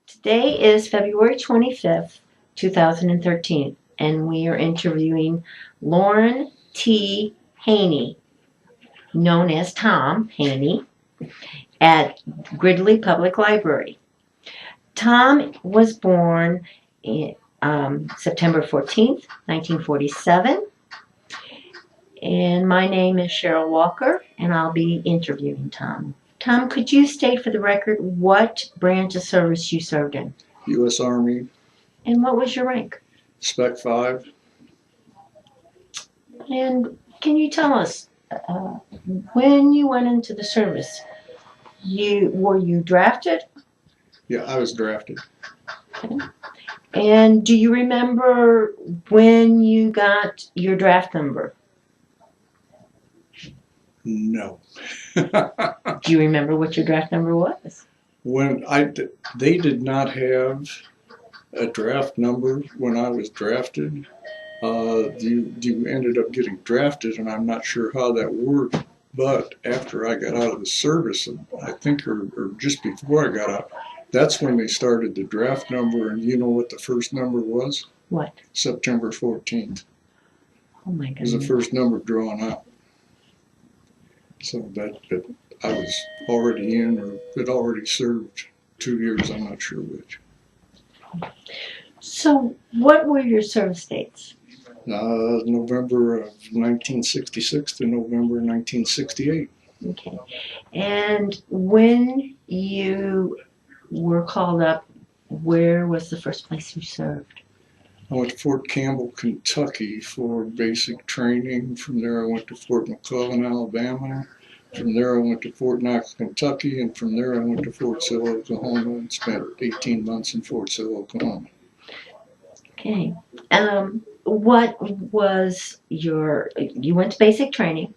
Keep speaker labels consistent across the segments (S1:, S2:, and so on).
S1: Today is February 25th, 2013, and we are interviewing Loren T. Hany, known as Tom Hany, at Gridley Public Library. Tom was born in, September 14th, 1947, and my name is Cheryl Walker, and I'll be interviewing Tom. Tom, could you state for the record what branch of service you served in?
S2: U.S. Army,
S1: And what was your rank?
S2: Spec 5.
S1: And can you tell us, when you went into the service, were you drafted?
S2: Yeah, I was drafted.
S1: Okay. And do you remember when you got your draft number?
S2: No.
S1: Do you remember what your draft number was?
S2: They did not have a draft number when I was drafted. You ended up getting drafted, and I'm not sure how that worked. But after I got out of the service, I think, or just before I got out, that's when they started the draft number. And you know what the first number was?
S1: What?
S2: September 14th.
S1: Oh my
S2: Was the
S1: goodness.
S2: first number drawn out. So that I was already in, or had already served 2 years, I'm not sure which.
S1: So what were your service dates?
S2: November of 1966 to November 1968.
S1: Okay. And when you were called up, where was the first place you served?
S2: I went to Fort Campbell, Kentucky for basic training. From there I went to Fort McClellan, Alabama. From there I went to Fort Knox, Kentucky, and from there I went to Fort Sill, Oklahoma, and spent 18 months in Fort Sill, Oklahoma.
S1: Okay. What was you went to basic training,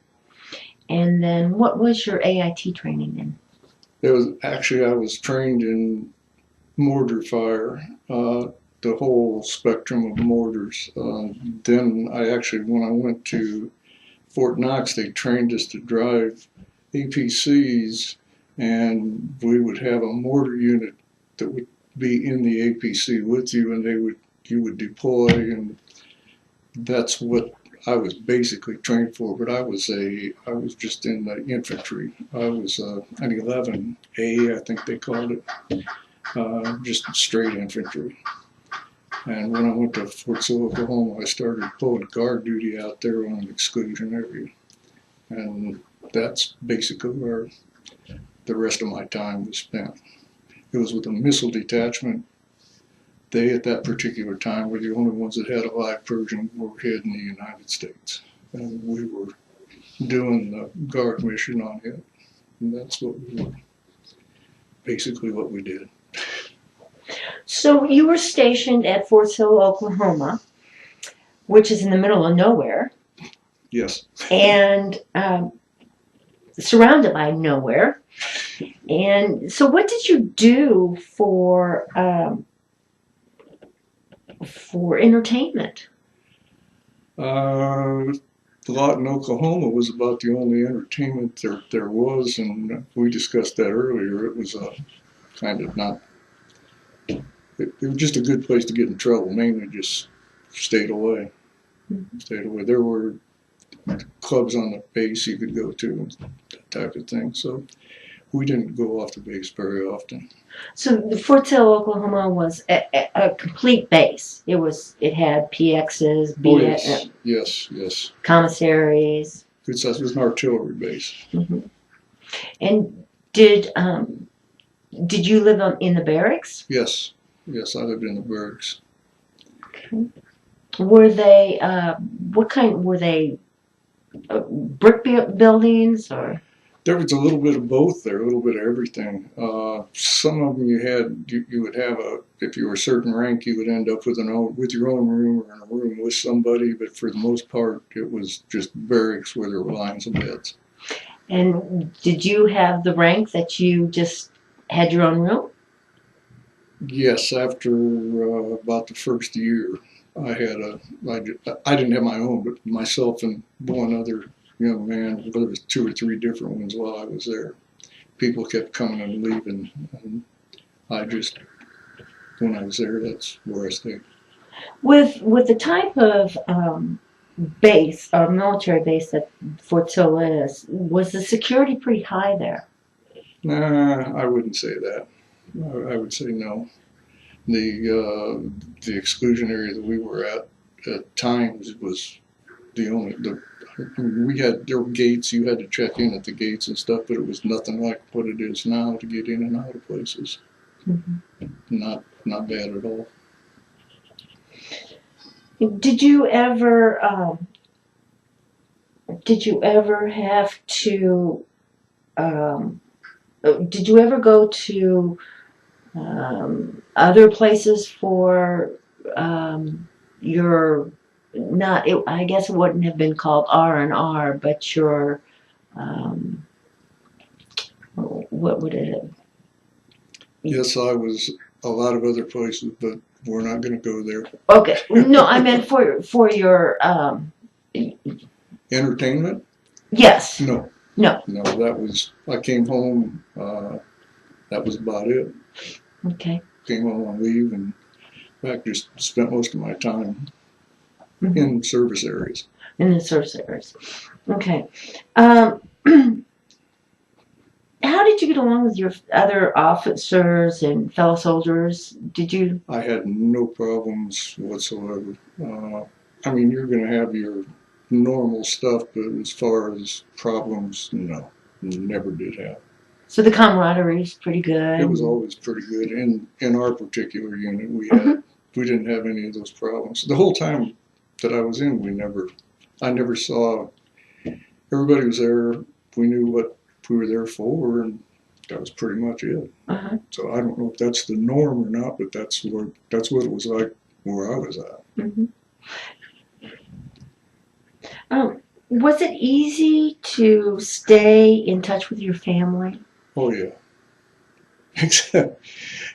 S1: and then what was your AIT training in?
S2: I was trained in mortar fire, the whole spectrum of mortars. Then when I went to Fort Knox, they trained us to drive APCs, and we would have a mortar unit that would be in the APC with you, and you would deploy, and that's what I was basically trained for. But I was just in the infantry. I was an 11A, I think they called it, just straight infantry. And when I went to Fort Sill, Oklahoma, I started pulling guard duty out there on an exclusion area. And that's basically where the rest of my time was spent. It was with a missile detachment. They, at that particular time, were the only ones that had a live Persian warhead in the United States. And we were doing the guard mission on it. And that's basically what we did.
S1: So you were stationed at Fort Sill, Oklahoma, which is in the middle of nowhere.
S2: Yes.
S1: And surrounded by nowhere. And so what did you do for entertainment?
S2: Lawton, Oklahoma was about the only entertainment there was, and we discussed that earlier. It was kind of not, it was just a good place to get in trouble, mainly just stayed away. Stayed away. There were clubs on the base you could go to, and that type of thing. So we didn't go off the base very often.
S1: So the Fort Sill, Oklahoma was a complete base. It had PXs,
S2: Yes.
S1: commissaries.
S2: It was an artillery base.
S1: Mm-hmm. And did you live in the barracks?
S2: Yes, I lived in the barracks.
S1: Okay. Were they what kind? Were they brick buildings or?
S2: There was a little bit of both there, a little bit of everything. Some of them you would have if you were a certain rank, you would end up with your own room or in a room with somebody, but for the most part, it was just barracks where there were lines of beds.
S1: And did you have the rank that you just had your own room?
S2: Yes, after about the first year, I didn't have my own, but myself and one other young man, there was 2 or 3 different ones while I was there. People kept coming and leaving, and I just when I was there, that's where I stayed.
S1: With the type of base or military base that Fort Sill is, was the security pretty high there?
S2: Nah, I wouldn't say that. I would say no. The exclusion area that we were at times was the only the. I mean, there were gates. You had to check in at the gates and stuff, but it was nothing like what it is now to get in and out of places.
S1: Mm-hmm.
S2: Not bad at all.
S1: Did you ever have to um, did you ever go to other places for your not it, I guess it wouldn't have been called R&R, but your um, what would it have?
S2: Yes, I was a lot of other places, but we're not going to go there.
S1: Okay, no, I meant for your
S2: Entertainment?
S1: yes,
S2: No,
S1: no,
S2: no. That was I came home. That was about it.
S1: okay.
S2: Came home on leave and in fact just spent most of my time
S1: Mm-hmm.
S2: in service areas.
S1: In the service areas. Okay. Um, how did you get along with your other officers and fellow soldiers? Did you?
S2: I had no problems whatsoever. I mean, you're going to have your normal stuff, but as far as problems, no, never did have.
S1: So the camaraderie is pretty good.
S2: It was always pretty good. In our particular unit,
S1: Mm-hmm.
S2: we didn't have any of those problems. The whole time that I was in, I never saw. Everybody was there. We knew what we were there for, and that was pretty much it.
S1: Uh-huh.
S2: So I don't know if that's the norm or not, but that's what it was like where I was at.
S1: Mm-hmm. Was it easy to stay in touch with your family?
S2: Oh yeah. Except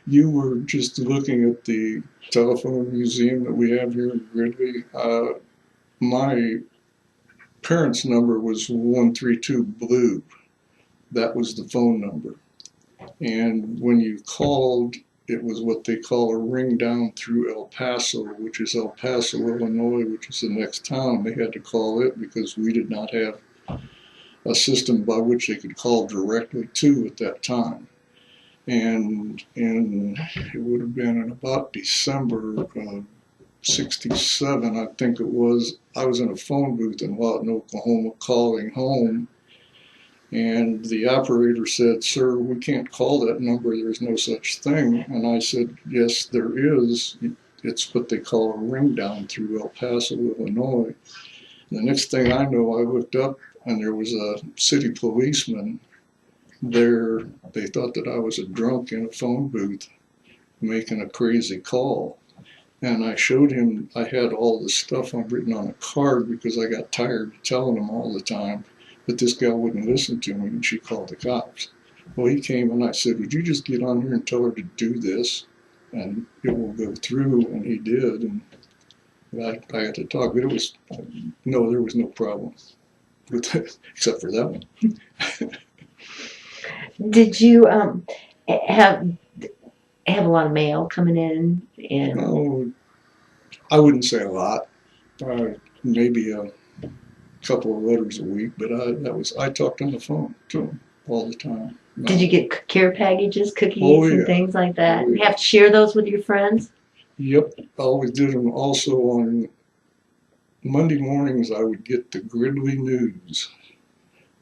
S2: you were just looking at the telephone museum that we have here in Gridley. My parents' number was 132 Blue. That was the phone number. And when you called, it was what they call a ring down through El Paso, which is El Paso, Illinois, which is the next town. They had to call it because we did not have a system by which they could call directly to at that time. And it would have been in about December of '67, I think it was. I was in a phone booth in Lawton, Oklahoma, calling home, and the operator said, "Sir, we can't call that number. There's no such thing." And I said, "Yes, there is. It's what they call a ring down through El Paso, Illinois." And the next thing I know, I looked up, and there was a city policeman there. They thought that I was a drunk in a phone booth making a crazy call. And I showed him, I had all the stuff written on a card because I got tired of telling him all the time. But this gal wouldn't listen to me, and she called the cops. Well, he came and I said, "Would you just get on here and tell her to do this? And it will go through." And he did. And I had to talk, but it was, no, there was no problem with it, except for that one.
S1: Did you have a lot of mail coming in? And
S2: Oh, I wouldn't say a lot. Maybe a couple of letters a week, but I talked on the phone to him all the time. No.
S1: did you get care packages, cookies,
S2: Oh,
S1: and
S2: yeah.
S1: things like that?
S2: Oh, yeah.
S1: You have to share those with your friends?
S2: Yep, I always did them. Also on Monday mornings, I would get the Gridley News,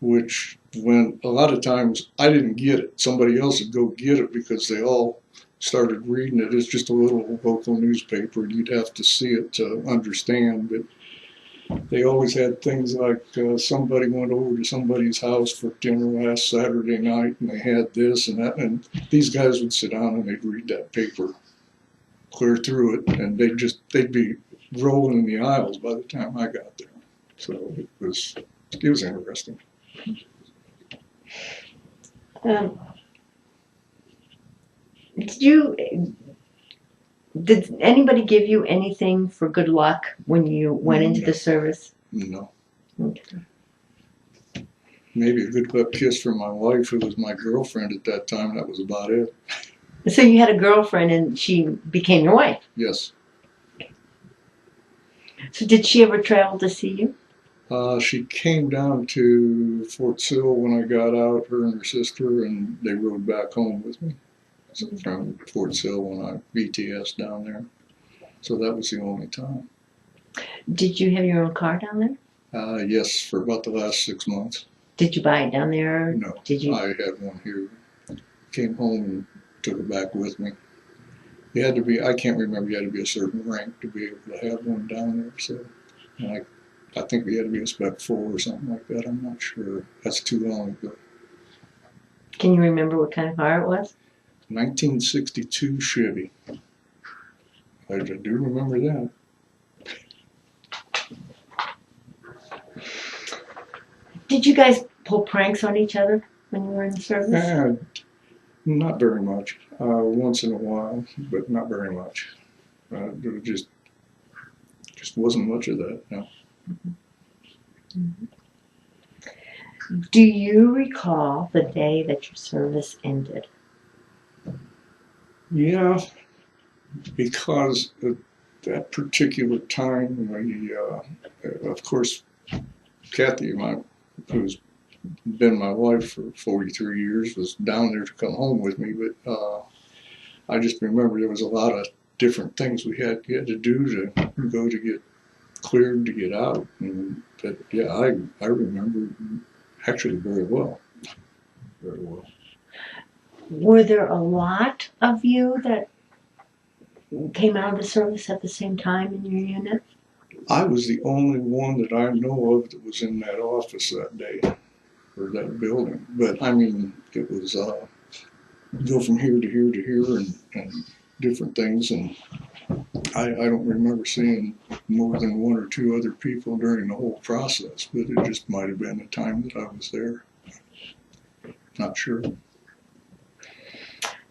S2: which when a lot of times I didn't get it, somebody else would go get it because they all started reading it. It's just a little local newspaper, and you'd have to see it to understand. But they always had things like somebody went over to somebody's house for dinner last Saturday night, and they had this and that, and these guys would sit down and they'd read that paper clear through it, and they'd be rolling in the aisles by the time I got there. So it was interesting.
S1: Um, did anybody give you anything for good luck when you went into the service?
S2: No.
S1: Okay.
S2: Maybe a good luck kiss from my wife, who was my girlfriend at that time. That was about it.
S1: So you had a girlfriend and she became your wife.
S2: Yes.
S1: So did she ever travel to see you?
S2: She came down to Fort Sill when I got out, her and her sister, and they rode back home with me. So from Fort Sill when I BTS down there. So that was the only time.
S1: Did you have your own car down there?
S2: Yes, for about the last 6 months.
S1: Did you buy it down there?
S2: No,
S1: Did you?
S2: I had one here. Came home and took it back with me. You had to be, I can't remember, you had to be a certain rank to be able to have one down there. So, and I think we had to be a Spec 4 or something like that. I'm not sure. That's too long ago.
S1: Can you remember what kind of car it was?
S2: 1962 Chevy. I do remember that.
S1: Did you guys pull pranks on each other when you were in the service?
S2: Not very much. Once in a while, but not very much. There just wasn't much of that. No.
S1: Do you recall the day that your service ended?
S2: Yeah, because at that particular time, of course, Kathy, who's been my wife for 43 years, was down there to come home with me. But I just remember there was a lot of different things we had to do to go to get cleared to get out. But yeah, I remember actually very well. Very well.
S1: Were there a lot of you that came out of the service at the same time in your unit?
S2: I was the only one that I know of that was in that office that day, or that building. But I mean, it was go from here to here to here and different things. And I don't remember seeing more than one or two other people during the whole process, but it just might have been the time that I was there. Not sure.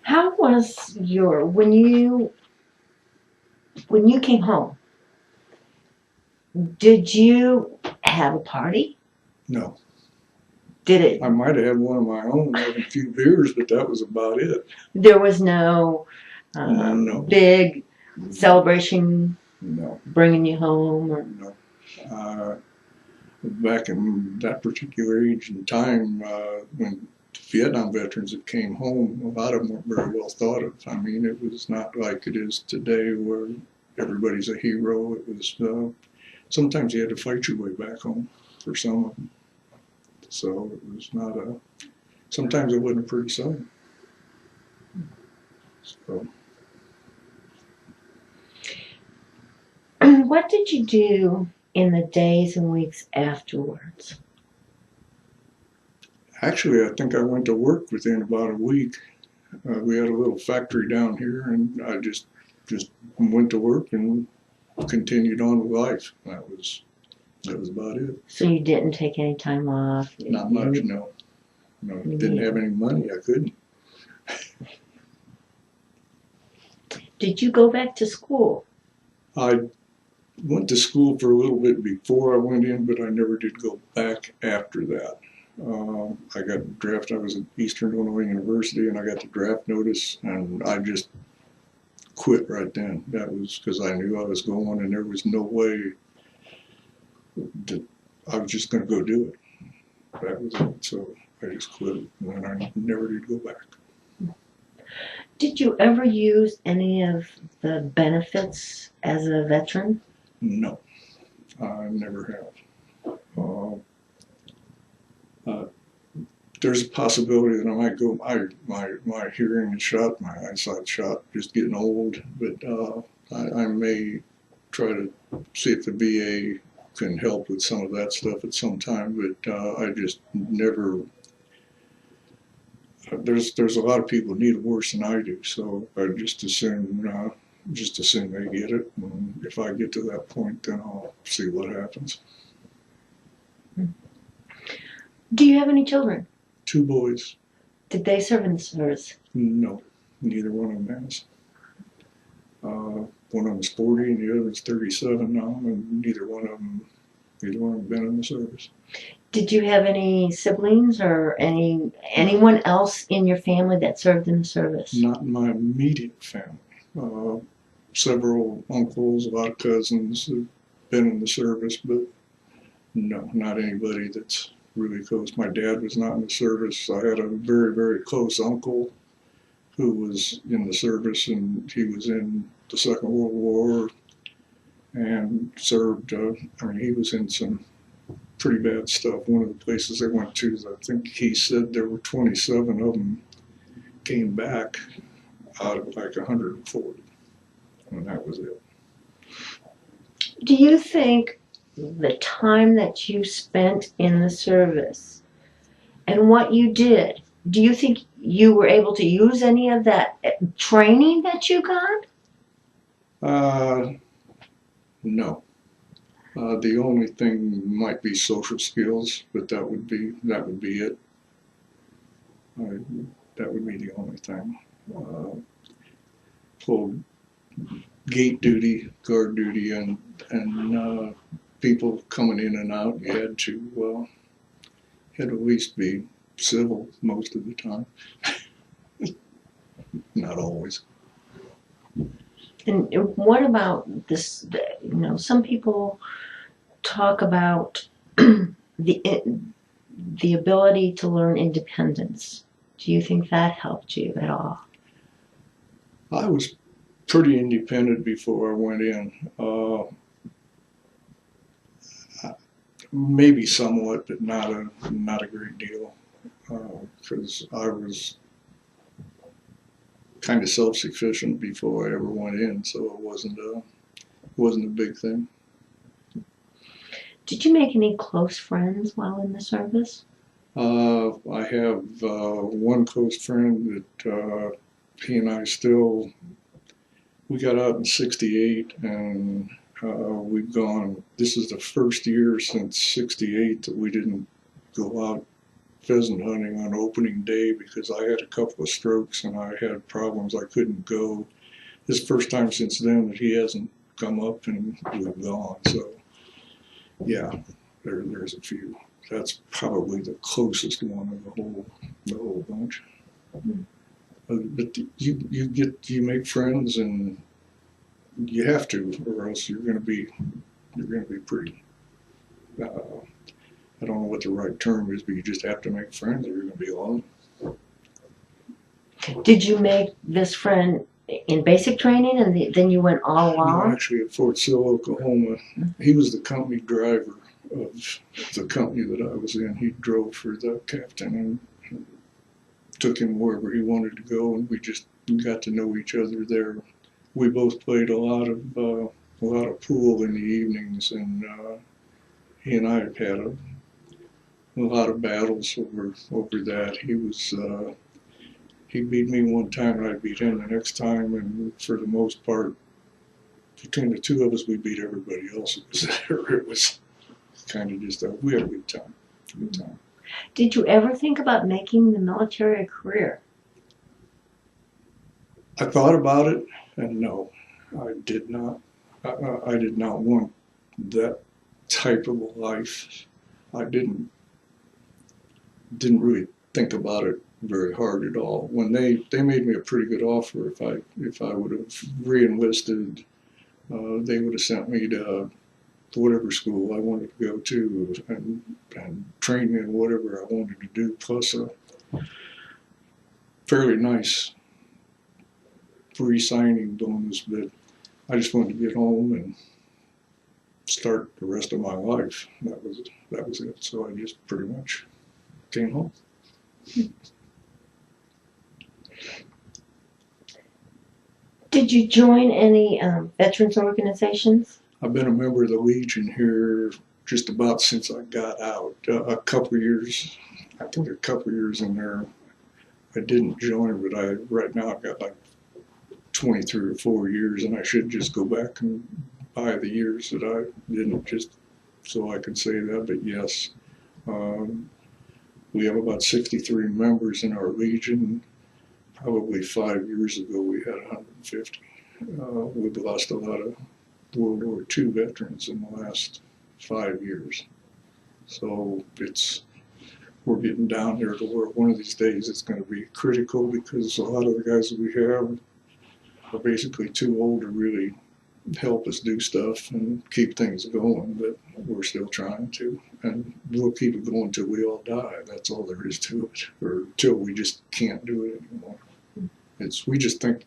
S1: How was your when you came home? Did you have a party?
S2: No.
S1: Did it?
S2: I might have had one of my own, had a few beers, but that was about it.
S1: There was no
S2: No.
S1: big celebration
S2: No.
S1: bringing you home, or
S2: No. Back in that particular age and time, when Vietnam veterans that came home, a lot of them weren't very well thought of. I mean, it was not like it is today where everybody's a hero. It was sometimes you had to fight your way back home for some of them. So it was not a. Sometimes it wasn't a pretty sight. So.
S1: what did you do in the days and weeks afterwards?
S2: Actually, I think I went to work within about a week. We had a little factory down here, and I just went to work and continued on with life. That was about it.
S1: So you didn't take any time off?
S2: Not much, no. No, didn't have any money. I couldn't.
S1: Did you go back to school?
S2: I went to school for a little bit before I went in, but I never did go back after that. I got drafted. I was at Eastern Illinois University, and I got the draft notice, and I just quit right then. That was because I knew I was going, and there was no way that I was just going to go do it. That was it. So I just quit, and I never did go back.
S1: Did you ever use any of the benefits as a veteran?
S2: No, I never have. There's a possibility that I might go. My hearing is shot, my eyesight shot, just getting old. But I may try to see if the VA can help with some of that stuff at some time. But I just never. There's a lot of people need it worse than I do, so I just assume they get it. And if I get to that point, then I'll see what happens.
S1: Do you have any children?
S2: 2 boys.
S1: Did they serve in the service?
S2: No, neither one of them has. One of them's 40 and the other one's 37 now, and neither one of them Either one have been in the service.
S1: Did you have any siblings or anyone else in your family that served in the service?
S2: Not in my immediate family. Several uncles, a lot of cousins have been in the service, but no, not anybody that's really close. My dad was not in the service. I had a very, very close uncle who was in the service, and he was in the Second World War and served. He was in some pretty bad stuff. One of the places they went to, I think he said there were 27 of them came back out of like 140, and that was it.
S1: Do you think the time that you spent in the service and what you did, do you think you were able to use any of that training that you got?
S2: No. The only thing might be social skills, but that would be it. That would be the only thing. Full gate duty, guard duty, and people coming in and out, you had to at least be civil most of the time. Not always.
S1: And what about this? Some people talk about the ability to learn independence. Do you think that helped you at all?
S2: I was pretty independent before I went in. Maybe somewhat, but not a great deal, because I was kind of self-sufficient before I ever went in, so it wasn't a big thing.
S1: Did you make any close friends while in the service?
S2: I have one close friend that he and I we got out in '68, and we've gone. This is the first year since '68 that we didn't go out pheasant hunting on opening day because I had a couple of strokes and I had problems. I couldn't go. This is the first time since then that he hasn't come up and we've gone. So yeah, there's a few. That's probably the closest one of the whole bunch. But you make friends, and you have to, or else you're going to be pretty. I don't know what the right term is, but you just have to make friends, or you're going to be alone.
S1: Did you make this friend in basic training, and then you went all along?
S2: No, actually, at Fort Sill, Oklahoma, he was the company driver of the company that I was in. He drove for the captain and took him wherever he wanted to go, and we just got to know each other there. We both played a lot of pool in the evenings, and he and I had a lot of battles over that. He beat me one time, and I beat him the next time, and for the most part, between the two of us, we beat everybody else. It was kind of just we had a good time. Good time.
S1: Did you ever think about making the military a career?
S2: I thought about it, and no, I did not. I did not want that type of a life. I didn't really think about it very hard at all. When they made me a pretty good offer, if I would have re-enlisted, they would have sent me to whatever school I wanted to go to and train me in whatever I wanted to do, plus a fairly nice pre-signing bonus. But I just wanted to get home and start the rest of my life. That was it. So I just pretty much came home.
S1: Did you join any veterans organizations?
S2: I've been a member of the Legion here just about since I got out. A couple of years, I think a couple of years in there. I didn't join, but right now I've got like 23 or 4 years, and I should just go back and buy the years that I didn't, just so I can say that. But yes, we have about 63 members in our Legion. Probably 5 years ago we had 150. We've lost a lot of World War II veterans in the last 5 years. So we're getting down there to where one of these days it's going to be critical, because a lot of the guys that we have are basically too old to really help us do stuff and keep things going, but we're still trying to, and we'll keep it going till we all die. That's all there is to it, or till we just can't do it anymore. We just think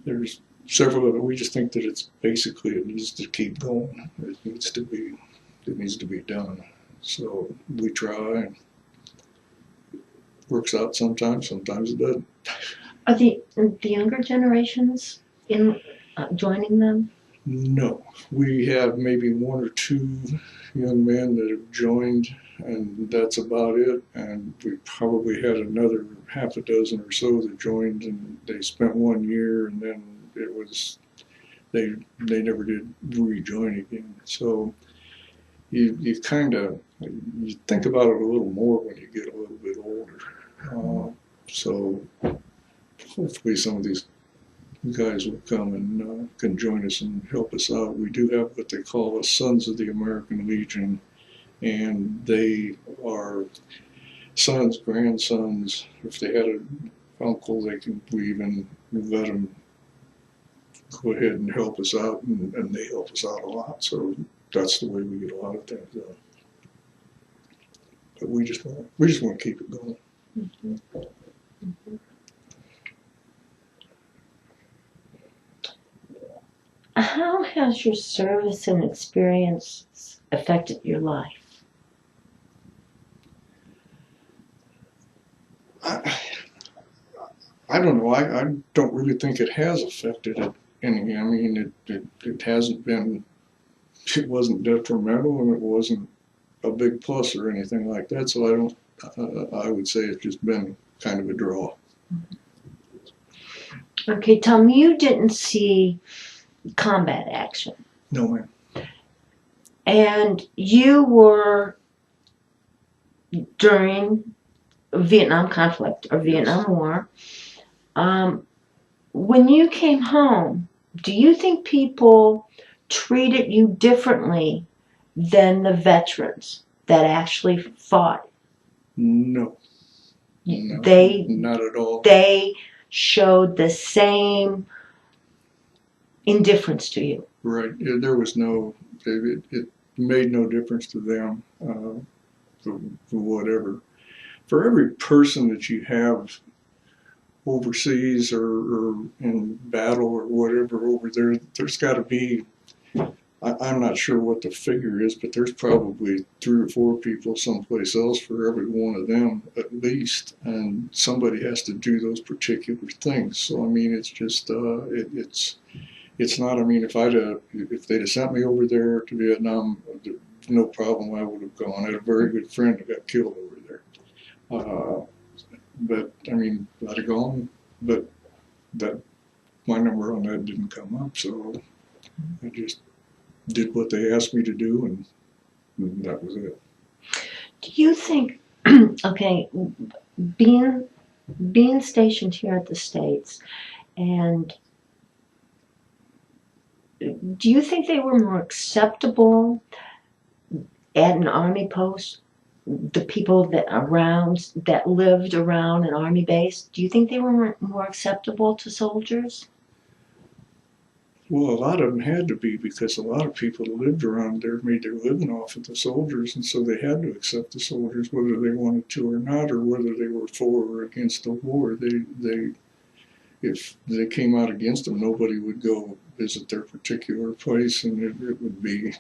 S2: there's several of it. We just think that it's basically, it needs to keep going. It needs to be done. So we try, and it works out sometimes it doesn't.
S1: Are the younger generations in joining them?
S2: No, we have maybe one or two young men that have joined, and that's about it. And we probably had another half a dozen or so that joined, and they spent 1 year, and then it was they never did rejoin again. So you kind of, you think about it a little more when you get a little bit older. So hopefully some of these guys will come and can join us and help us out. We do have what they call us Sons of the American Legion, and they are sons, grandsons. If they had an uncle, we even let them go ahead and help us out, and they help us out a lot. So that's the way we get a lot of things done. But we just want to keep it going.
S1: Mm-hmm. Mm-hmm. How has your service and experience affected your life?
S2: I don't know. I don't really think it has affected it any. I mean, it hasn't been. It wasn't detrimental, and it wasn't a big plus or anything like that. So I don't. I would say it's just been kind of a draw.
S1: Okay, Tom, you didn't see combat action.
S2: No, ma'am.
S1: And you were during Vietnam conflict or Vietnam
S2: Yes.
S1: War. When you came home, do you think people treated you differently than the veterans that actually fought?
S2: No. No.
S1: They
S2: Not at all.
S1: they showed the same indifference to you.
S2: Right. There was no. It made no difference to them. For whatever. For every person that you have overseas or in battle or whatever over there, there's got to be. I'm not sure what the figure is, but there's probably 3 or 4 people someplace else for every one of them at least, and somebody has to do those particular things. So I mean, it's just it's not. I mean, if they'd have sent me over there to Vietnam, no problem, I would have gone. I had a very good friend who got killed over there, but I mean, I'd have gone, but that my number on that didn't come up, so I just did what they asked me to do, and that was it.
S1: Do you think, okay, being stationed here at the States, and do you think they were more acceptable at an army post? The people that lived around an army base, do you think they were more acceptable to soldiers?
S2: Well, a lot of them had to be, because a lot of people that lived around there made their living off of the soldiers, and so they had to accept the soldiers whether they wanted to or not, or whether they were for or against the war. If they came out against them, nobody would go visit their particular place, and it would be,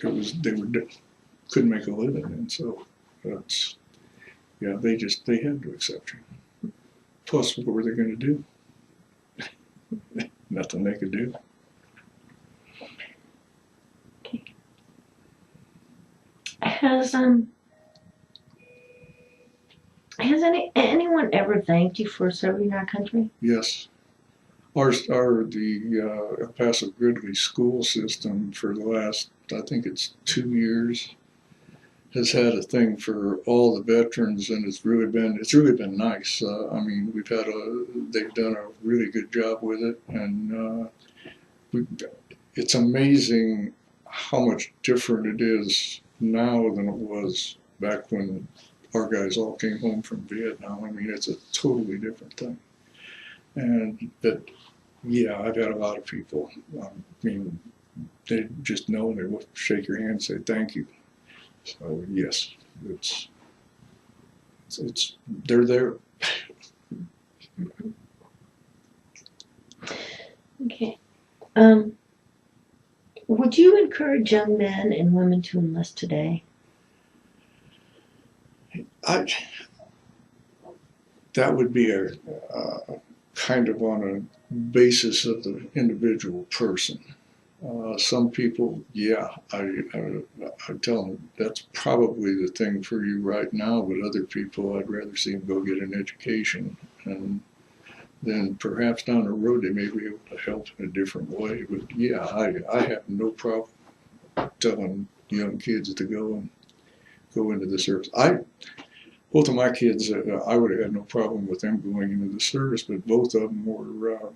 S2: they couldn't make a living, and so that's, yeah, they had to accept you. Plus, what were they going to do? Nothing they could do.
S1: Okay. Has anyone ever thanked you for serving our country?
S2: Yes. The El Paso Gridley school system for the last, I think it's 2 years, has had a thing for all the veterans, and it's really been nice. I mean, they've done a really good job with it, and it's amazing how much different it is now than it was back when our guys all came home from Vietnam. I mean, it's a totally different thing. And that, yeah, I've had a lot of people, I mean, they just know, they will shake your hand and say thank you. So yes, it's they're there.
S1: Okay. Would you encourage young men and women to enlist today?
S2: I that would be a kind of on a basis of the individual person. Some people, yeah, I tell them that's probably the thing for you right now, but other people, I'd rather see them go get an education, and then perhaps down the road they may be able to help in a different way. But yeah, I have no problem telling young kids to go into the service. Both of my kids, I would have had no problem with them going into the service, but both of them were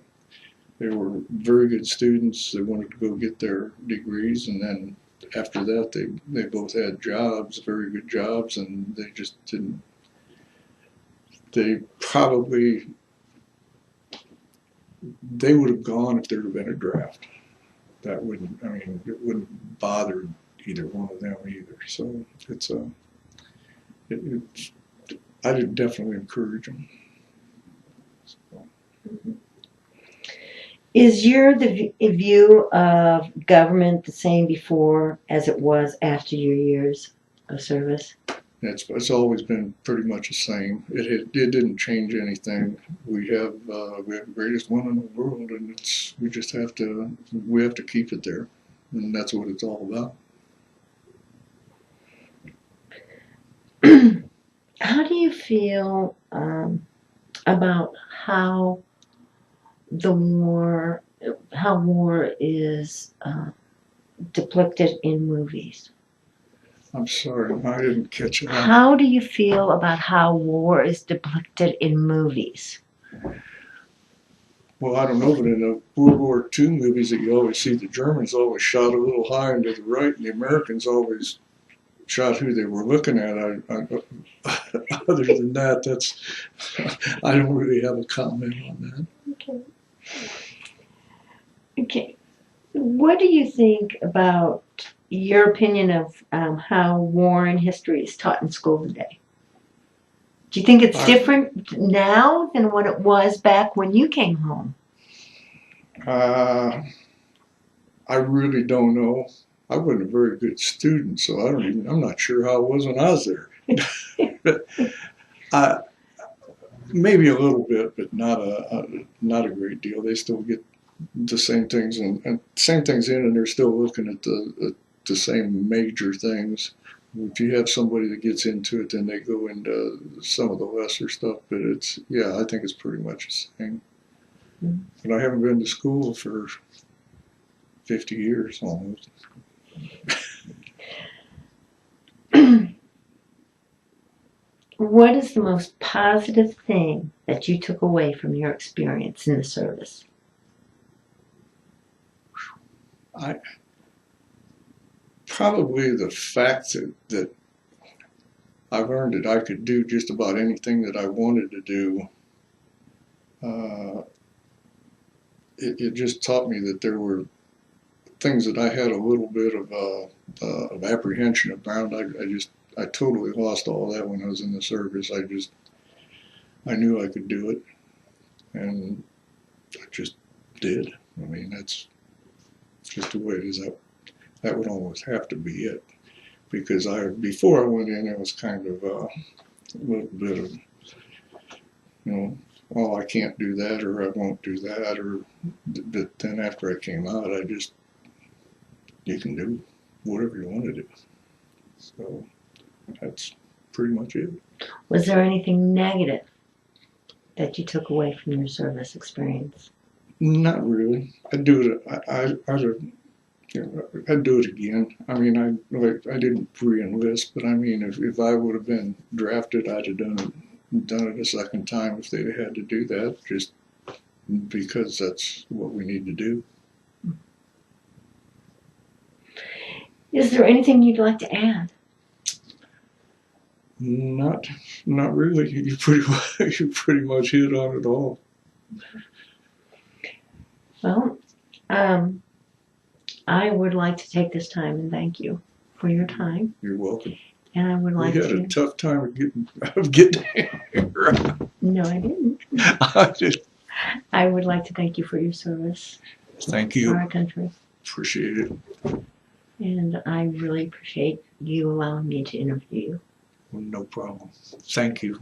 S2: they were very good students. They wanted to go get their degrees, and then after that, they both had jobs, very good jobs, and they just didn't. They probably they would have gone if there had been a draft. That wouldn't. I mean, it wouldn't bother either one of them either. So it's a. It's. I would definitely encourage them. So.
S1: Is your view of government the same before as it was after your years of service?
S2: It's always been pretty much the same. It didn't change anything. We have the greatest one in the world, and we just have to keep it there, and that's what it's all about.
S1: How do you feel about how war is depicted in movies?
S2: I'm sorry, I didn't catch it.
S1: How do you feel about how war is depicted in movies?
S2: Well, I don't know, but in the World War II movies that you always see, the Germans always shot a little high and to the right, and the Americans always shot who they were looking at. Other than that, I don't really have a comment on that.
S1: Okay. Okay. What do you think about your opinion of how war and history is taught in school today? Do you think it's different now than what it was back when you came home?
S2: I really don't know. I wasn't a very good student, so I'm not sure how it was when I was there. I, maybe a little bit, but not a great deal. They still get the same things and same things in, and they're still looking at the same major things. If you have somebody that gets into it, then they go into some of the lesser stuff. But I think it's pretty much the same. Mm-hmm. But I haven't been to school for 50 years almost.
S1: What is the most positive thing that you took away from your experience in the service?
S2: Probably the fact that I learned that I could do just about anything that I wanted to do. It just taught me that there were things that I had a little bit of apprehension about. I totally lost all that when I was in the service. I knew I could do it, and I just did. I mean, that's just the way it is. That would almost have to be it, because before I went in, it was kind of a little bit of, oh, I can't do that, or I won't do that, but then after I came out, you can do whatever you want to do. So that's pretty much it.
S1: Was there anything negative that you took away from your service experience?
S2: Not really. I'd do it. I'd do it again. I mean, I didn't pre-enlist, but I mean, if I would have been drafted, I'd have done it a second time if they'd had to do that, just because that's what we need to do.
S1: Is there anything you'd like to add?
S2: Not really. You pretty much hit on it all.
S1: Well, I would like to take this time and thank you for your time.
S2: You're welcome.
S1: And I would
S2: We
S1: like
S2: had
S1: to.
S2: a tough time of getting here.
S1: No, I didn't.
S2: I did.
S1: I would like to thank you for your service
S2: Thank
S1: for
S2: you.
S1: our country.
S2: Appreciate it.
S1: And I really appreciate you allowing me to interview you.
S2: No problem. Thank you.